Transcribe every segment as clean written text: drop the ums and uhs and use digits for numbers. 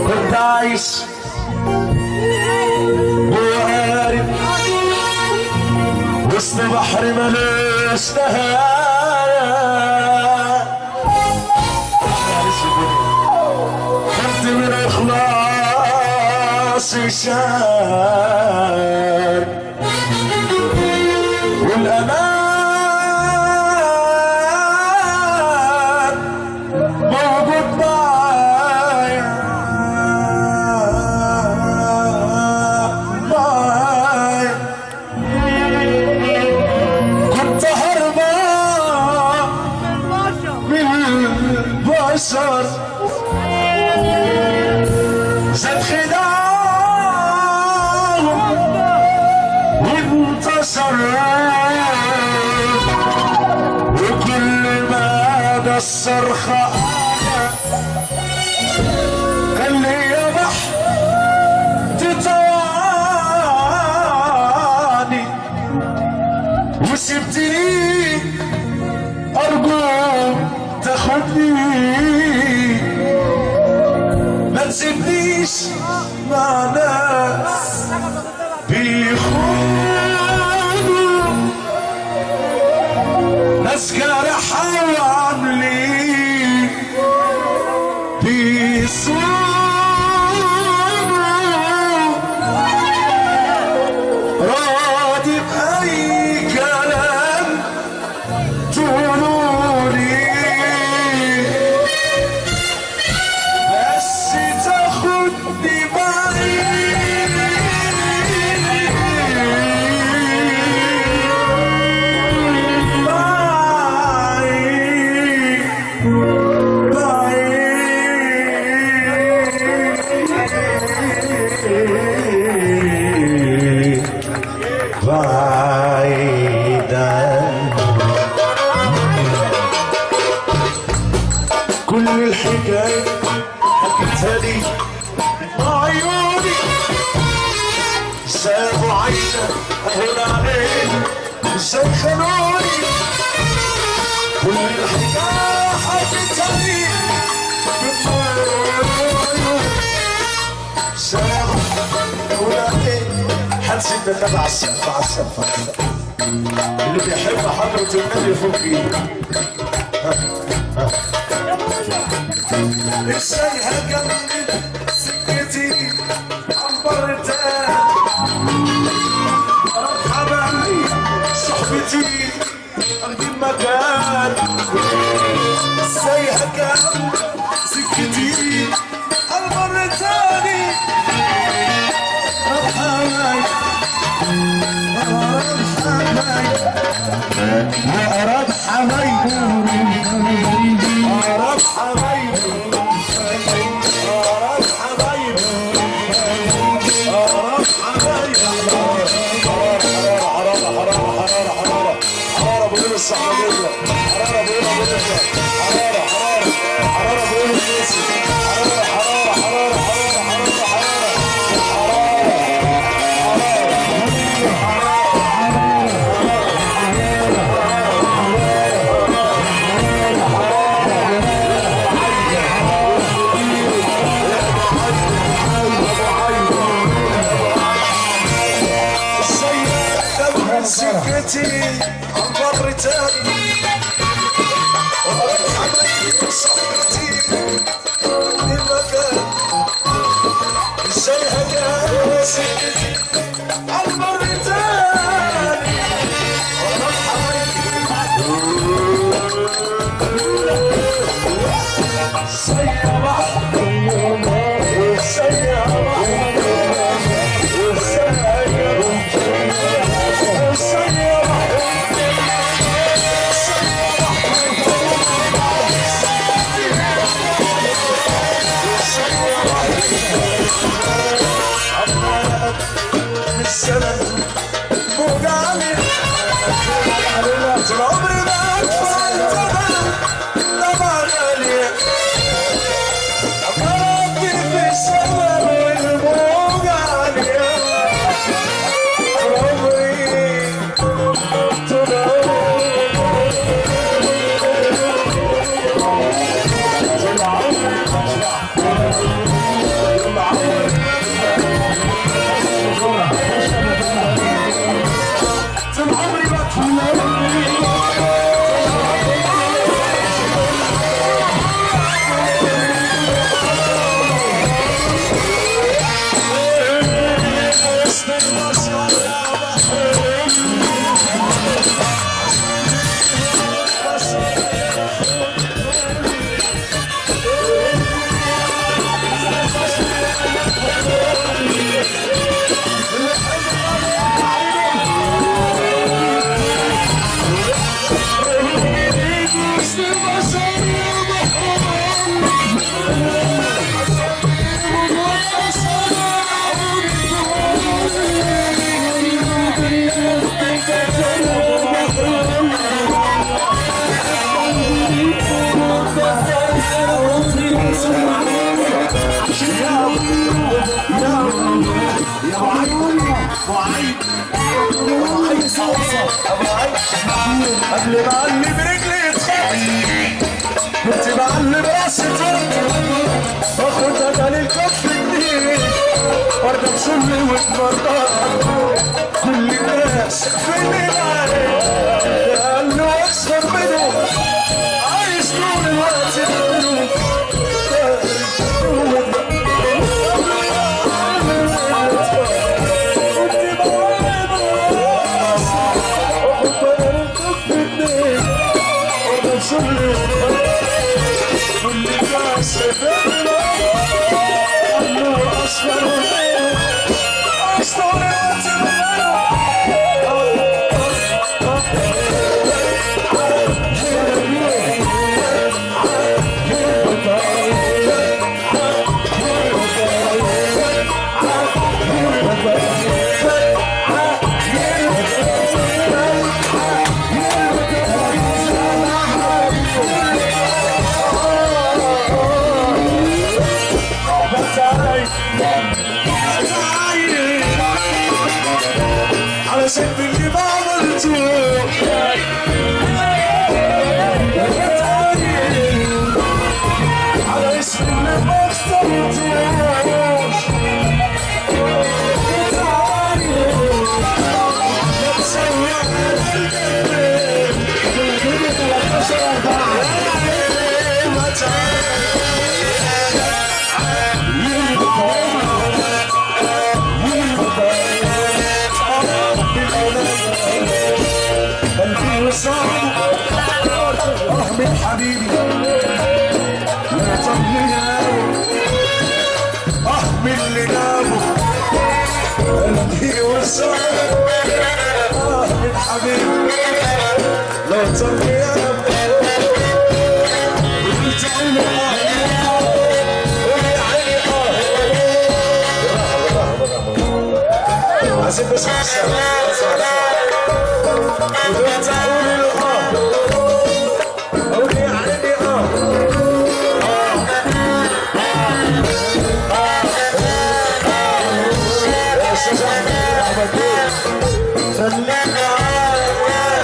كنت عايش وقارب وسط بحر ملوش نهاية، كنت من اخلاص شار والامان موجود معايا معايا. كنت هربان من البشر زاد خداعهم وانتصر، وكل ما قصر خانة كان ليا بحر تطوعني، وسبتني أرجوك تاخدني، ما تسيبنيش مع ناس بيخونوا، ناس جارحة وعاملين بيصونوا، راضي بأي كلام تقولولي، بس تاخدني معي بعيدا. كل الحكاية حكيتها لي مع عيوني، سابوا عينا أهون علينا ازاي خانوني. كل الحكاية حكيتها لي مع عيوني، سابوا أهون علينا. حنسيب تتابع على السقف على السقف اللي بيحب حضرة النبي فوق ايده. ازاي هكمل سكتي عن بر تاني، رب حبايبي صحبتي اخدي المكان. ازاي هكمل سكتي عن بر تاني، رب حبايبي أراد حبايبي أراد حبايبي أراد حبايبي أراد حبايبي. حرارة بقول الصحراوية، حرارة بقول حرارة بقول الناس، سكتي عن بر تاني، وأرد حبايبي صحبتي المكان. ازاي هكمل سكتي عن بر تاني، وأرد حبايبي ازاي يا بحر ازاي يا بحر السلام فوق علي طول عمري ما ادفع الثمن طبعا غالي، ربي في السلام والفوق علي طول ابو عيد ابو عيد قبل ما اقلب رجلي يتخبط كنت بعلم راسي ترد باخدها تاني الكف جديد وارجع بسلي واتمرضات كل الناس فيني معايا لانه اصغر منهم عايز طول الوقت يدخلوا كل الناس فيني لانه اصغر منهم عايز طول الوقت على شكل اللي ما عملته على اسم اللي ما اخترتوش لا تسوي على القلب بالدنيا 13 ما قلبي وصعب احمد حبيبي لا تضلي احمد اللي جابه قلبي وصعب احمد حبيبي لا تضلي قلت عيني عايزين نسمع وانت قولي له قولي يا عيني يا استاذ احمد خليك معايا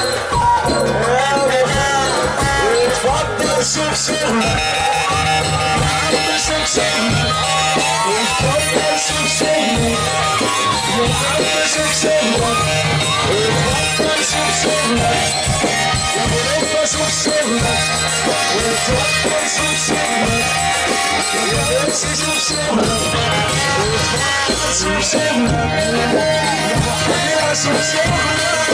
اتفضل شوف شغلك شوف شغلك اتفضل شوف شغلك شوف شغلك اتفضل شوف شغلك يا غرفة شوف شغلك واتفضل شوف شغلك يا نفسي شوف شغلك اتفضل شوف شغلك يا حبيبي شوف شغلك